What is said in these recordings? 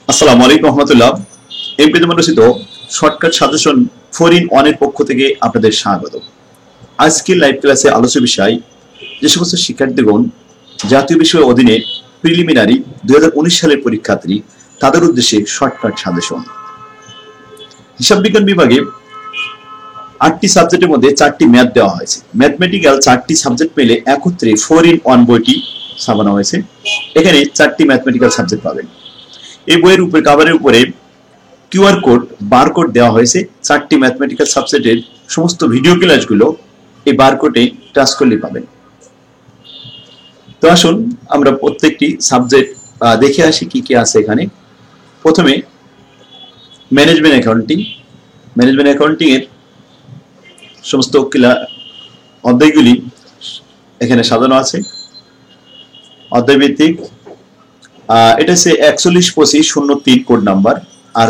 আসসালামু আলাইকুম রহমতুল্লাহ। এমপি রচিত শর্টকাট সাজেশন 4-in-1 এর পক্ষ থেকে আপনাদের স্বাগত। আজকের লাইভ ক্লাসে আলোচ্য বিষয় যে সমস্ত শিক্ষার্থীগণ জাতীয় বিষয়ের অধীনে প্রিলিমিনারি 2019 সালের পরীক্ষার্থী তাদের উদ্দেশ্যে শর্টকাট সাজেশন। হিসাব বিজ্ঞান বিভাগে 8টি সাবজেক্টের মধ্যে 4টি ম্যাথ দেওয়া হয়েছে। ম্যাথমেটিক্যাল 4টি সাবজেক্ট মিলে একত্রে 4-in-1 বইটি ছাপানো হয়েছে। এখানে 4টি ম্যাথমেটিক্যাল সাবজেক্ট পাবেন। এই বইয়ের উপরে কভারের উপরে কিউআর কোড বারকোড দেওয়া হয়েছে। 4টি ম্যাথমেটিক্যাল সাবজেক্টের সমস্ত ভিডিও ক্লাসগুলো এই বারকোডে টাচ করলে পাবেন। তো আসুন আমরা প্রত্যেকটি সাবজেক্ট দেখে আসি কি কি আছে এখানে। প্রথমে ম্যানেজমেন্ট অ্যাকাউন্টিং। ম্যানেজমেন্ট অ্যাকাউন্টিং এর সমস্ত অধ্যায়গুলি এখানে সাজানো আছে অধ্যায় ভিত্তিক। এটা হচ্ছে 412503 কোড নাম্বার। আর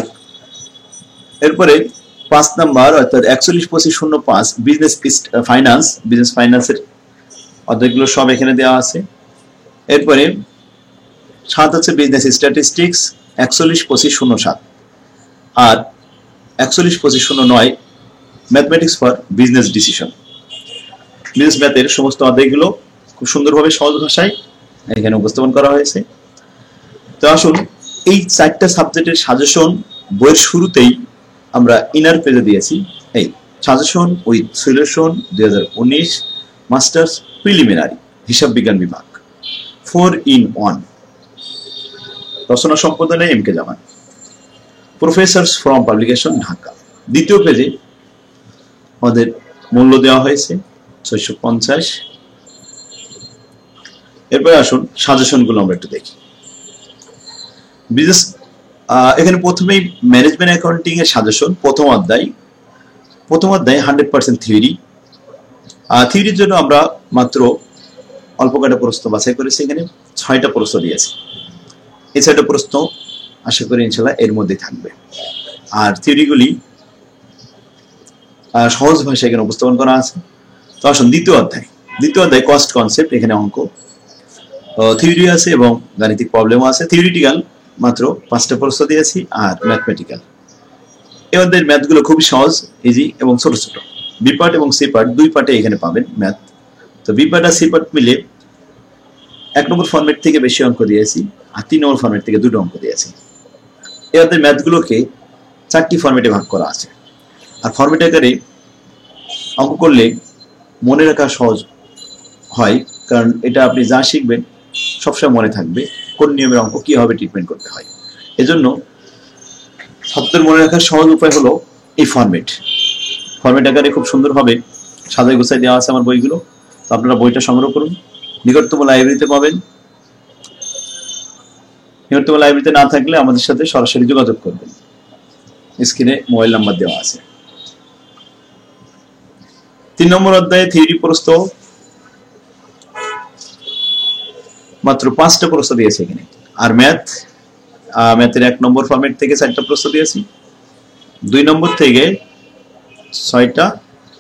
এরপরে 5 নাম্বার অর্থাৎ 412505 বিজনেস ফাইন্যান্সের অধ্যায়গুলো সব এখানে দেওয়া আছে। এরপরে 7 হচ্ছে বিজনেস স্ট্যাটিস্টিক্স 412507 আর 412509 mathematics for business decision. Business ম্যাথের সমস্ত অধ্যায়গুলো খুব সুন্দরভাবে সহজ ভাষায় এখানে উপস্থাপন করা হয়েছে। তো আসুন এই 4টা সাবজেক্টের সাজেশন বইয়ের শুরুতেই আমরা ইনার পেজে দিয়েছি। এই suggestion with solution 2019 masters preliminary হিসাব বিজ্ঞান বিভাগ 4-in-1 রচনা সম্পাদনা MK. Zaman, professors from publication, Dhaka. দ্বিতীয় পেজে আমাদের মূল্য দেওয়া হয়েছে 650। এরপরে আসুন সাজেশনগুলো আমরা একটু দেখি। বিজনেস এখানে প্রথমেই ম্যানেজমেন্ট অ্যাকাউন্টিং এর সাজেশন। প্রথম অধ্যায় 100% থিওরি। থিওরির জন্য আমরা মাত্র অল্প কয়েকটা প্রশ্ন বাছাই করেছি। এখানে 6টা প্রশ্ন দিয়েছি। এই 6টা প্রশ্ন আশা করি ইনশাআল্লাহ এর মধ্যে থাকবে। আর থিওরিগুলি সহজ ভাষায় এখানে উপস্থাপন করা আছে। তো আসুন দ্বিতীয় অধ্যায় কস্ট কনসেপ্ট। এখানে অঙ্ক থিওরি আছে এবং গাণিতিক প্রবলেমও আছে। থিওরিটিক্যাল মাত্র 5টা প্রশ্ন দিয়েছি আর ম্যাথমেটিক্যাল এই অধ্যায়ের ম্যাথগুলো খুবই সহজ, ইজি এবং ছোট ছোট। বি পার্ট এবং সি পার্ট দুই পার্টে এখানে পাবেন ম্যাথ। তো বি পার্ট আর সি পার্ট মিলে 1 নম্বর ফরম্যাট থেকে বেশি অঙ্ক দিয়েছি আর 3 নম্বর ফরম্যাট থেকে 2টো অঙ্ক দিয়েছি। এই অধ্যায়ের ম্যাথগুলোকে 4টি ফরম্যাটে ভাগ করা আছে। আর ফরম্যাট আকারে অঙ্ক করলে মনে রাখা সহজ হয়, কারণ এটা আপনি যা শিখবেন সবসময় মনে থাকবে কোন নিয়মের অঙ্ক কিভাবে ট্রিটমেন্ট করতে হয়। এজন্য ছাত্রদের মনে রাখার সহজ উপায় হলো এই ফরম্যাট আকারে খুব সুন্দরভাবে সাজায় গোছায় দেওয়া আছে আমার বইগুলো। তো আপনারা বইটা সংগ্রহ করুন, নিকটতম লাইব্রেরিতে পাবেন। নিকটতম লাইব্রেরিতে না থাকলে আমাদের সাথে সরাসরি যোগাযোগ করবেন, স্ক্রিনে মোবাইল নাম্বার দেওয়া আছে। 3 নম্বর অধ্যায়ে থিওরি প্রশ্ন মাত্র 5টা প্রশ্ন দিয়েছে এখানে। আর ম্যাথের 1 নম্বর ফরম্যাট থেকে 4টা প্রশ্ন দিয়েছি, 2 নম্বর থেকে 6টা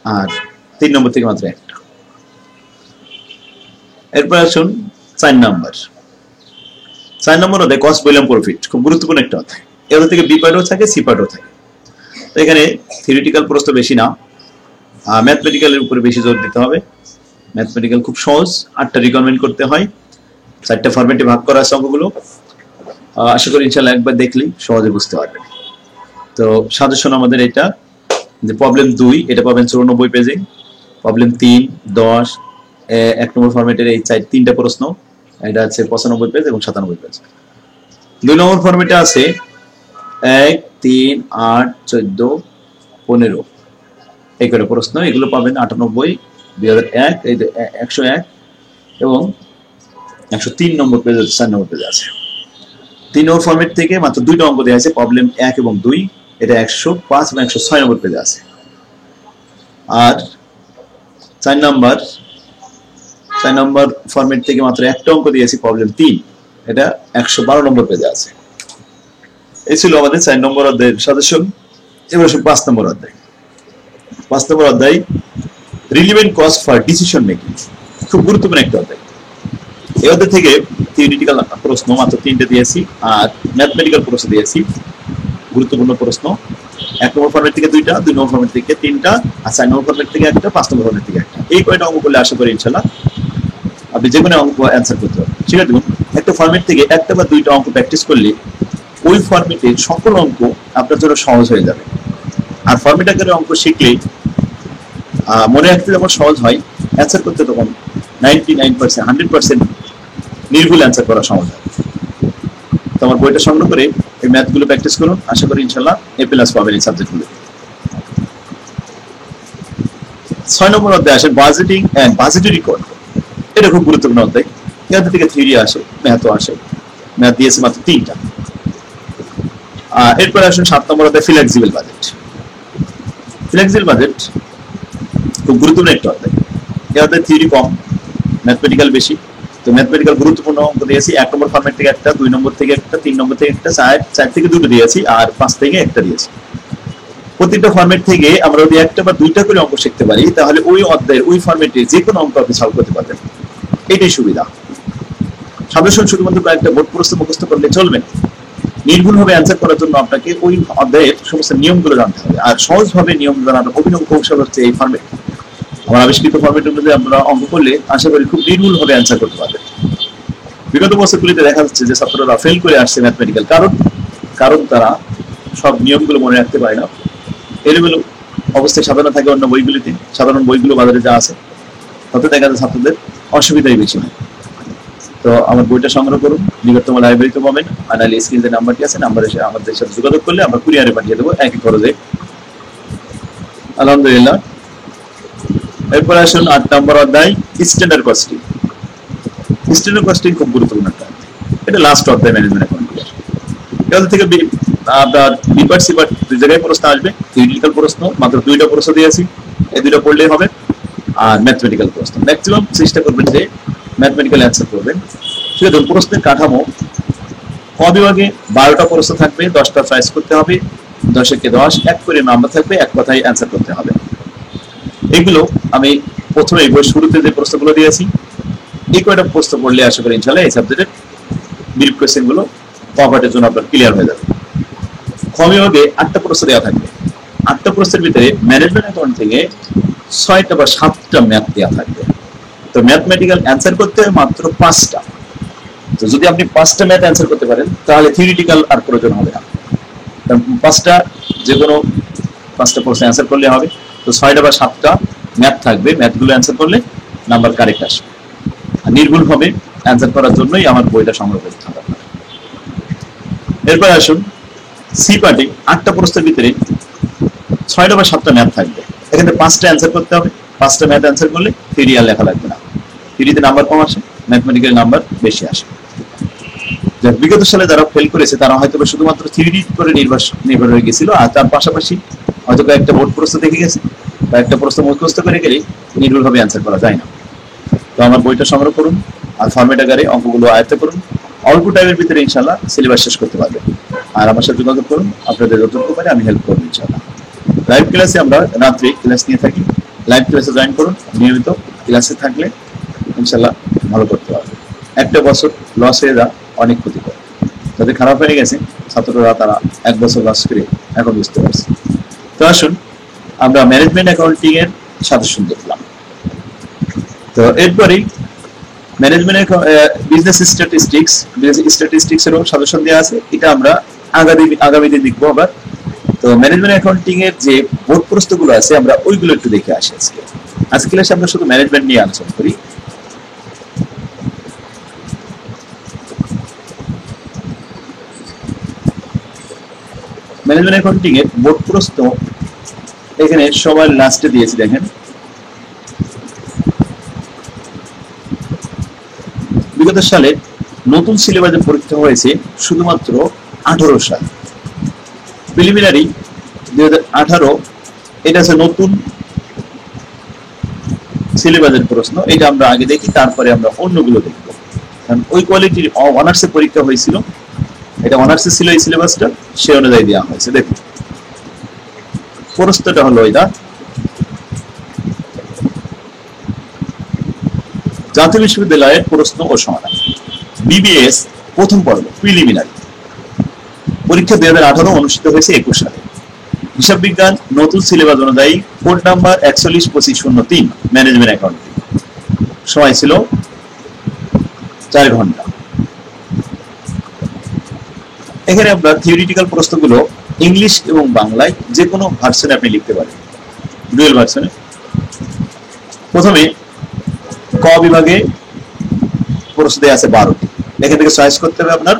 আর 3 নম্বর থেকে মাত্র 1টা। এরপর আসুন 4 নম্বর অধ্যায় কস্ট ভলিউম প্রফিট, খুব গুরুত্বপূর্ণ একটা অধ্যায়। এর থেকে বি পার্টও থাকে, সি পার্টও থাকে। তো এখানে থিওরিটিক্যাল প্রশ্ন বেশি না, ম্যাথমেটিক্যালের উপরে বেশি জোর দিতে হবে। ম্যাথমেটিক্যাল খুব সহজ, 8টা রিকমেন্ড করতে হয়। 4টা ফরম্যাটে ভাগ করা আছে অঙ্কগুলো। আশা করি ইনশাআল্লাহ একবার দেখলেই সহজে বুঝতে পারবেন। তো সাজেশন আমাদের এটা যে প্রবলেম 2 এটা পাবেন 94 পেজে। প্রবলেম 3, 10 1 নম্বর ফরম্যাটের এই 3টা প্রশ্ন, এটা আছে 95 পেজ এবং 97 পেজ। 2 নম্বর ফরম্যাটে আছে 1, 3, 8, 14, 15 এই করে প্রশ্ন। এগুলো পাবেন 98, 2001, 101 এবং 103 নম্বর পেজ, 4 নম্বর পেজ আছে। 3 নম্বর ফরম্যাট থেকে মাত্র 2টা অঙ্ক দেওয়া আছে, প্রবলেম 1 এবং 2, এটা 105 এবং 106 নম্বর পেজে আছে। আর 4 নম্বর ফরম্যাট থেকে মাত্র 1টা অঙ্ক দিয়েছি, প্রবলেম 3, এটা 112 নম্বর পেজে আছে। এই ছিল আমাদের 4 নম্বর অধ্যায়ের সাজেশন। এবার 5 নম্বর অধ্যায় relevant cost for decision making, খুব গুরুত্বপূর্ণ একটা অধ্যায়। এদের থেকে থিওরিটিক্যাল প্রশ্ন মাত্র 3টে দিয়েছি, আর ম্যাথমেটিক্যাল প্রশ্ন দিয়েছি গুরুত্বপূর্ণ প্রশ্ন। 1 নম্বর ফরম্যাট থেকে 2টা, 2 নম্বর ফরম্যাট থেকে 3টা, আর 4 নম্বর ফরম্যাট থেকে 1টা, 5 নম্বর ফরম্যাট থেকে 1টা। এই কয়টা অঙ্ক করলে আশা করি ইনশাআল্লাহ আপনি যে কোনো অঙ্ক অ্যান্সার করতে পারবেন। ঠিক আছে, একটা ফরম্যাট থেকে 1টা বা 2টা অঙ্ক প্র্যাকটিস করলে ওই ফরম্যাটের সকল অঙ্ক আপনার জন্য সহজ হয়ে যাবে। আর ফরম্যাট আকারে অঙ্ক শিখলে মনে রাখতে যেমন সহজ হয়, অ্যান্সার করতে তখন 99%, 100% নির্ভুল অ্যান্সার করা সহজ হয়। তো আমার বইটা সংগ্রহ করে এই ম্যাথগুলো প্র্যাকটিস করুন, আশা করি ইনশাআল্লাহ A+ পাবেন এই সাবজেক্টগুলো। 6 নম্বর অধ্যায় আসে বাজেটিং এন্ড বাজেটরি কন্ট্রোল। এটা খুব গুরুত্বপূর্ণ অধ্যায়। এখান থেকে থিওরি আসে, ম্যাথও আসে। ম্যাথ দিয়েছে মাত্র 3টা। এরপর আসুন 7 নম্বর অধ্যায় ফ্লেক্সিবল বাজেট। ফ্লেক্সিবল বাজেট খুব গুরুত্বপূর্ণ একটা অধ্যায়। এই অধ্যায় থিওরি কম, ম্যাথমেটিক্যাল বেশি। তো ম্যাথমেটিক্যাল গুরুত্বপূর্ণ অঙ্ক দিয়েছি। 1 নম্বর ফরম্যাট থেকে 1টা, 2 নম্বর থেকে 1টা, 3 নম্বর থেকে 1টা, 4 থেকে 2টো দিয়েছি, আর 5 থেকে 1টা দিয়েছি। প্রত্যেকটা ফরম্যাট থেকে আমরা যদি 1টা বা 2টা করে অঙ্ক শিখতে পারি, তাহলে ওই অধ্যায়ের ওই ফরম্যাটে যে কোনো অঙ্ক আপনি সলভ করতে পারবেন। এটাই সুবিধা। সাজেশন শুধুমাত্র কয়েকটা বোর্ড প্রশ্ন মুখস্থ করলে চলবে না। নির্ভুলভাবে অ্যান্সার করার জন্য আপনাকে ওই অধ্যায়ের সমস্ত নিয়মগুলো জানতে হবে। আর সহজভাবে নিয়ম জানার অভিনব কৌশল হচ্ছে এই ফরম্যাট। আমার আবিষ্কৃত ফরম্যাট অনুযায়ী আপনারা অঙ্ক করলে আশা করি খুব নির্ভুলভাবে অ্যান্সার করতে পারবেন। বিগত বছরগুলিতে দেখা যাচ্ছে যে ছাত্ররা ফেল করে আসছে ম্যাথমেটিক্যাল, কারণ তারা সব নিয়মগুলো মনে রাখতে পারে না। এলোমেলো অবস্থায় সাধারণ থাকে অন্য বইগুলিতে, সাধারণ বইগুলো বাজারে যা আছে, তাতে দেখা যায় ছাত্রদের অসুবিধাই বেশি হয়। তো আমার বইটা সংগ্রহ করুন, নিকটতম লাইব্রেরিতে পাবেন। আর নাহলে স্ক্রিনে যে নাম্বারটি আছে, নাম্বারে আমাদের সাথে যোগাযোগ করলে আমরা কুরিয়ারে পাঠিয়ে দেবো একই খরচে। আলহামদুলিল্লাহ। এরপর আসুন 8 নম্বর অধ্যায় স্ট্যান্ডার্ড কস্টিং। স্ট্যান্ডার্ড কস্টিং খুব গুরুত্বপূর্ণ একটা। এটা লাস্ট অধ্যায় ম্যানেজমেন্ট অ্যাকাউন্টিং। এখান থেকে আপনার বিপার্ট সিপার্ট 2 জায়গায় প্রশ্ন আসবে। থিওরিটিক্যাল প্রশ্ন মাত্র 2টা প্রশ্ন দিয়েছি, এই 2টা পড়লেই হবে। আর ম্যাথমেটিক্যাল প্রশ্ন ম্যাক্সিমাম চেষ্টা করবেন যে ম্যাথমেটিক্যাল অ্যান্সার করবেন। ঠিক আছে, প্রশ্নের কাঠামো ক বিভাগে 12টা প্রশ্ন থাকবে, 10টা চয়েস করতে হবে, 10-এ 10, 1 করে নাম্বার থাকবে, এক কথায় অ্যান্সার করতে হবে। এগুলো আমি প্রথমে বই শুরুতে যে প্রশ্নগুলো দিয়েছি, এই কয়টা প্রশ্ন পড়লে আশা করি ইনশাআল্লাহ এই সাবজেক্টের বিরিপ কোয়েশ্চেন গুলো কভারের জন্য আপনার ক্লিয়ার হয়ে যাবে। খ বিভাগে 8টা প্রশ্ন দেওয়া থাকবে। 8টা প্রশ্নের ভিতরে ম্যানেজমেন্ট অ্যাকাউন্ট থেকে 6টা বা 7টা ম্যাথ দেওয়া থাকবে। তো ম্যাথমেটিক্যাল অ্যান্সার করতে হয় মাত্র 5টা। তো যদি আপনি 5টা ম্যাথ অ্যান্সার করতে পারেন, তাহলে থিওরিটিক্যাল আর প্রয়োজন হবে না। কারণ 5টা যে কোনো 5টা প্রশ্ন অ্যান্সার করলে হবে। তো 6টা বা 7টা ম্যাথ থাকবে, ম্যাথগুলো অ্যান্সার করলে নাম্বার কারেক্ট আসবে। আর নির্ভুলভাবে অ্যান্সার করার জন্যই আমার বইটা সংগ্রহ করতে হবে। এরপর আসুন সি পার্টে 8টা প্রশ্নের ভিতরে 6টা বা 7টা ম্যাথ থাকবে। এখানে 5টা অ্যান্সার করতে হবে। 5টা ম্যাথ অ্যান্সার করলে থিওরি আর লেখা লাগবে না। থিওরিতে নাম্বার কম আসে, ম্যাথমেটিক্যাল নাম্বার বেশি আসে। বিগত সালে যারা ফেল করেছে তারা হয়তো শুধুমাত্র থিওরি করে নির্ভর হয়ে গেছিল, আর তার পাশাপাশি হয়তো একটা বোর্ড প্রশ্ন দেখে গেছে বা একটা প্রশ্ন মুখস্থ করে গেলে নির্ভুলভাবে অ্যান্সার করা যায় না। তো আমার বইটা সংগ্রহ করুন আর ফরম্যাট আকারে অঙ্কগুলো আয়ত্ত করুন। অল্প টাইমের ভিতরে ইনশাআল্লাহ সিলেবাস শেষ করতে পারবেন। আর আমার সাথে যোগাযোগ করুন, আপনাদের যতটুকু পারে আমি হেল্প করবো ইনশাআল্লাহ। লাইভ ক্লাসে আমরা রাত্রে ক্লাস নিয়ে থাকি। লাইভ ক্লাসে জয়েন করুন, নিয়মিত ক্লাসে থাকলে ইনশাআল্লাহ ভালো করতে পারবে। একটা বছর লস হয়ে যা অনেক ক্ষতিকর। যাদের খারাপ হয়ে গেছে ছাত্ররা, তারা 1 বছর লস করে এখন বুঝতে পারছে। তো আসুন আমরা ম্যানেজমেন্ট অ্যাকাউন্টিং এর সাজেশন দেখলাম। তো এরপরেই ম্যানেজমেন্ট বিজনেস স্ট্যাটিস্টিক্স এরও সাজেশন দেওয়া আছে। এটা আমরা আগামী দিন দেখবো আবার। তো ম্যানেজমেন্ট অ্যাকাউন্টিং এর যে বোর্ড প্রশ্নগুলো আছে আমরা ওইগুলো একটু দেখে আসি আজকে ক্লাসে আমরা শুধু ম্যানেজমেন্ট নিয়ে আলোচনা করি। ম্যানেজমেন্ট অ্যাকাউন্টিং এর বোর্ড প্রশ্ন এখানে সবার লাস্টে দিয়েছি, দেখেন। বিগত সালে নতুন সিলেবাসে পরীক্ষা হয়েছে শুধুমাত্র 18 সাল। প্রিলিমিনারি 2018, এটা আছে নতুন সিলেবাসের প্রশ্ন। এটা আমরা আগে দেখি, তারপরে আমরা অন্যগুলো দেখবো। কারণ ওই কোয়ালিটির অনার্সে পরীক্ষা হয়েছিল, এটা অনার্সে ছিল এই সিলেবাসটা, সে অনুযায়ী দেওয়া হয়েছে। দেখুন প্রশ্নটা হলো এটা, জাতীয় বিশ্ববিদ্যালয়ের প্রশ্ন ও সমাধান। বিবিএস প্রথম পর্ব প্রিলিমিনারি পরীক্ষা 2018 অনুষ্ঠিত হয়েছে 21 সালে। হিসাব বিজ্ঞান নতুন সিলেবাস অনুযায়ী কোড নাম্বার 412503 ম্যানেজমেন্ট অ্যাকাউন্টিং। সময় ছিল 4 ঘন্টা। এখানে আপনার থিওরিটিক্যাল প্রশ্নগুলো ইংলিশ এবং বাংলায় যে কোনো ভার্সনে আপনি লিখতে পারেন, ডুয়েল ভার্সনে। প্রথমে ক বিভাগে প্রশ্ন দেওয়া আছে 12টি, এখান থেকে চয়েস করতে হবে আপনার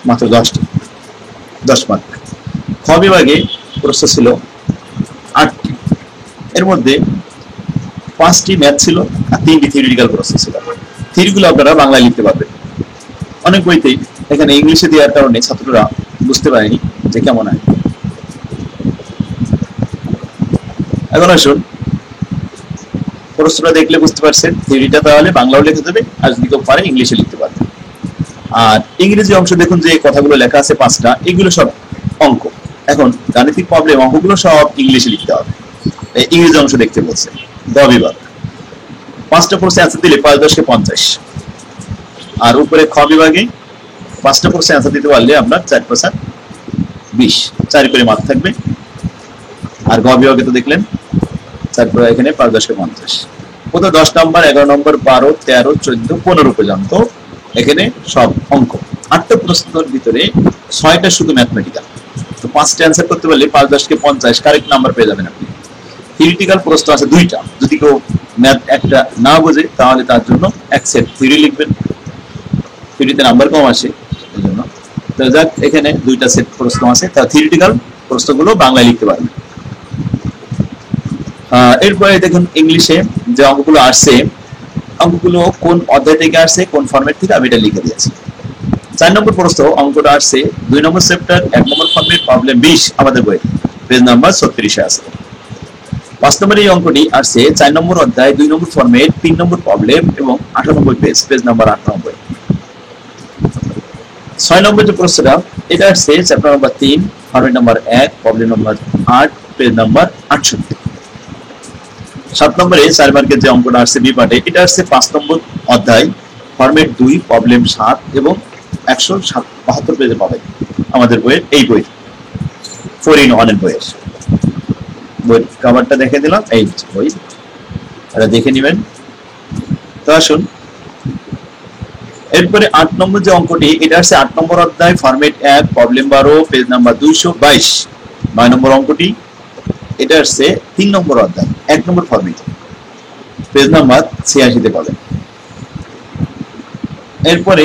মাত্র 10টি, 10 মার্ক। খ বিভাগে প্রশ্ন ছিল 8টি, এর মধ্যে 5টি ম্যাথ ছিল আর 3টি থিওরিটিক্যাল প্রশ্ন ছিল। থিওরিগুলো আপনারা বাংলায় লিখতে পারবেন। অনেক বইতেই এখানে ইংলিশে দেওয়ার কারণে ছাত্ররা বুঝতে পারেনি যে কেমন হয়। এখন আসুন, প্রশ্নটা দেখলে বুঝতে পারছেন থিওরিটা তাহলে বাংলাও লেখা যাবে, আর যদি কেউ পারে ইংলিশে লিখতে পারবে। আর ইংরেজি অংশ দেখুন যে কথাগুলো লেখা আছে 5টা, এগুলো সব অঙ্ক। এখন গাণিতিক প্রবলেম অঙ্কগুলো সব ইংলিশে লিখতে হবে। ইংরেজি অংশ দেখতে বলছে। গ বিভাগ 5টা প্রশ্নে অ্যান্সার দিলে 5 10 50। আর উপরে খ বিভাগে 5টা প্রশ্নে অ্যান্সার দিতে পারলে আপনার 4 5 20, 4 করে মার্ক থাকবে। আর গ বিভাগে তো দেখলেন 4 করে, এখানে 5 10 50। কোথাও 10 নম্বর 11 নম্বর 12 13 14 15 পর্যন্ত এখানে সব অঙ্ক। 8টা প্রশ্নের ভিতরে 6টা শুধু ম্যাথমেটিক্যাল। তো 5টা অ্যান্সার করতে পারলে 5 10 কে 50 কারেক্ট নাম্বার পেয়ে যাবেন আপনি। থিওরিটিক্যাল প্রশ্ন আছে 2টা, যদি কেউ ম্যাথ একটা না বোঝে তাহলে তার জন্য এক সেট থিওরি লিখবেন, থিওরিতে নাম্বার কম আসে এই জন্য। তো যাক, এখানে 2টা সেট প্রশ্ন আছে, তা থিওরিটিক্যাল প্রশ্নগুলো বাংলায় লিখতে পারবেন। এরপরে দেখুন ইংলিশে যে অঙ্কগুলো আসছে, অঙ্কগুলো কোন অধ্যায় থেকে আসছে, কোন ফরম্যাট থেকে, আমি এটা লিখে দিয়েছি। 4 নম্বর প্রশ্ন অঙ্কটা আসছে 2 নম্বর চ্যাপ্টার 1 নম্বর ফরম্যাট প্রবলেম 20 আমাদের বই, পেজ নাম্বার 36 আছে। 5 নম্বর এই অঙ্কটি আসছে 4 নম্বর অধ্যায় 2 নম্বর ফরম্যাট 3 নম্বর প্রবলেম এবং 98 পেজ, পেজ নাম্বার 98। 6 নম্বর যে প্রশ্নটা এটা আসছে chapter number 3 format number 1 problem number 8, page number 68। 7 নম্বরে 4 মার্কের যে অঙ্কটা আসছে বি পার্টে, এটা আসছে 5 নম্বর অধ্যায় ফরম্যাট 2 প্রবলেম 7 এবং 172 পেজে পাবেন আমাদের বইয়ের, এই বই 4 in 1 এর বইয়ের। বই কভারটা দেখে দিলাম, এই বই এটা দেখে নেবেন। তো আসুন, এরপরে 8 নম্বর যে অঙ্কটি এটা আসছে 8 নম্বর অধ্যায় ফরম্যাট 1 প্রবলেম 12 পেজ নাম্বার 222। 9 নম্বর অঙ্কটি এটা আসছে 3 নম্বর অধ্যায় 1 নম্বর ফরম্যাট, পেজ নাম্বার 86 তে পাবেন। এরপরে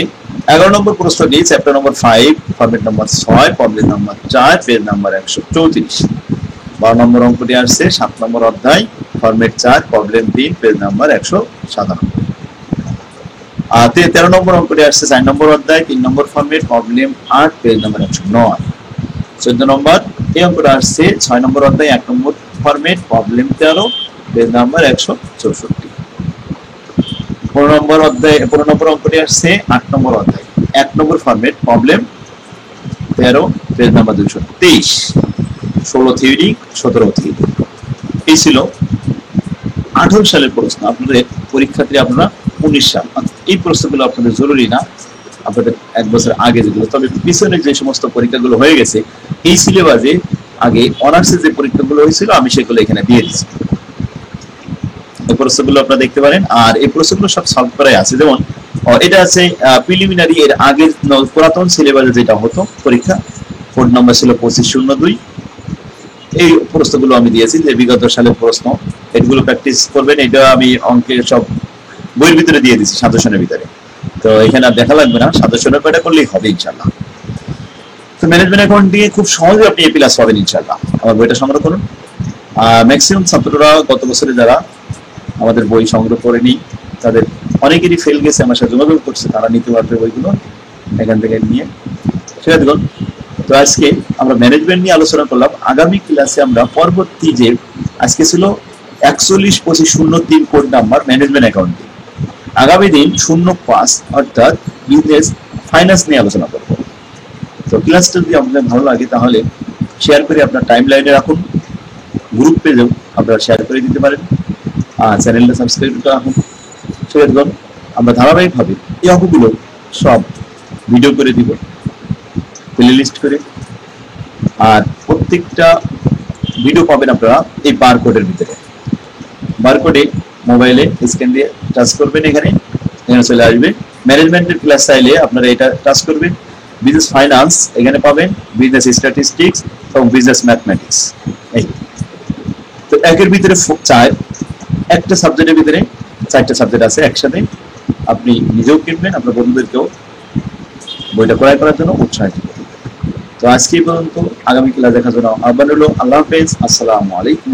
11 নম্বর প্রশ্নটি চ্যাপ্টার নম্বর 5 format number 6 problem number 4, page number 134। 12 নম্বর অঙ্কটি আসছে 7 নম্বর অধ্যায় ফরম্যাট 4 প্রবলেম 3, পেজ নাম্বার 197। আর 13 নম্বর অঙ্কটি আসছে 4 নম্বর অধ্যায় 3 নম্বর ফরম্যাট প্রবলেম 8, পেজ নাম্বার 109। 14 নম্বর এই অঙ্কটা আসছে 6 নম্বর অধ্যায় 1 number format problem 13, page number 164। 15 নম্বর অধ্যায় 15 নম্বর অঙ্কটি আসছে 8 নম্বর অধ্যায় 1 number format problem 13, page number 223। 16 theory 17 theory. এই ছিল 18 সালের প্রশ্ন। আপনাদের পরীক্ষার্থী আপনারা 19 সাল, এই প্রশ্নগুলো আপনাদের জরুরি না, আপনাদের 1 বছর আগে যেগুলো, তবে পিছনে যে সমস্ত পরীক্ষাগুলো হয়ে গেছে এই সিলেবাসে আগে অনার্সের যে পরীক্ষাগুলো হয়েছিল আমি সেগুলো এখানে দিয়ে দিচ্ছি। এই প্রশ্নগুলো আপনারা দেখতে পারেন, আর এই প্রশ্নগুলো সব সলভ করাই আছে। যেমন এটা আছে প্রিলিমিনারি, এর আগের পুরাতন সিলেবাসে যেটা হতো পরীক্ষা, কোড নাম্বার ছিল 2502। এই প্রশ্নগুলো আমি দিয়েছি যে বিগত সালের প্রশ্ন, এগুলো প্র্যাকটিস করবেন। এটা আমি অঙ্কের সব বইয়ের ভিতরে দিয়ে দিচ্ছি, সাজেশনের ভিতরে, তো এখানে আর দেখা লাগবে না, সাজেশনের কয়টা করলেই হবে ইনশাআল্লাহ। তো ম্যানেজমেন্ট অ্যাকাউন্টিং এ খুব সহজে আপনি A+ পাবেন ইনশাআল্লাহ। আমার বইটা সংগ্রহ করুন। ম্যাক্সিমাম ছাত্ররা গত বছরে যারা আমাদের বই সংগ্রহ করেনি তাদের অনেকেরই ফেল গেছে, আমার সাথে যোগাযোগ করছে, তারা নিতে পারবে বইগুলো এখান থেকে নিয়ে। ঠিক আছে, তো আজকে আমরা ম্যানেজমেন্ট নিয়ে আলোচনা করলাম। আগামী ক্লাসে আমরা পরবর্তী যে আজকে ছিল 412503 কোড নাম্বার ম্যানেজমেন্ট অ্যাকাউন্টিং, আগামী দিন 05 অর্থাৎ বিজনেস ফাইন্যান্স নিয়ে আলোচনা করব। তো ক্লাসটা যদি আপনাদের ভালো লাগে তাহলে শেয়ার করে আপনার টাইম লাইনে রাখুন, গ্রুপ পেজেও আপনারা শেয়ার করে দিতে পারেন, আর চ্যানেলটা সাবস্ক্রাইব করে রাখুন। ঠিক আছে, আমরা ধারাবাহিকভাবে এই অঙ্কগুলো সব ভিডিও করে দিব প্লে লিস্ট করে। আর প্রত্যেকটা ভিডিও পাবেন আপনারা এই বারকোডের ভিতরে। বারকোডে মোবাইলে স্ক্যান দিয়ে টাচ করবেন, এখানে চলে আসবে। ম্যানেজমেন্টের ক্লাস চাইলে আপনারা এটা টাচ করবেন। বিজনেস ফাইন্যান্স এখানে পাবেন, বিজনেস স্ট্যাটিস্টিক্স এবং বিজনেস ম্যাথমেটিক্স। এই তো একের ভিতরে একটা সাবজেক্টের ভিতরে 4টা সাবজেক্ট আছে একসাথে। আপনি নিজেও কিনবেন, আপনার বন্ধুদেরকেও বইটা ক্রয় করার জন্য উৎসাহিত করবেন। তো আজকে এই পর্যন্ত, আগামী ক্লাস দেখার জন্য আহ্বান হলো। আল্লাহ হাফেজ, আসসালামু আলাইকুম।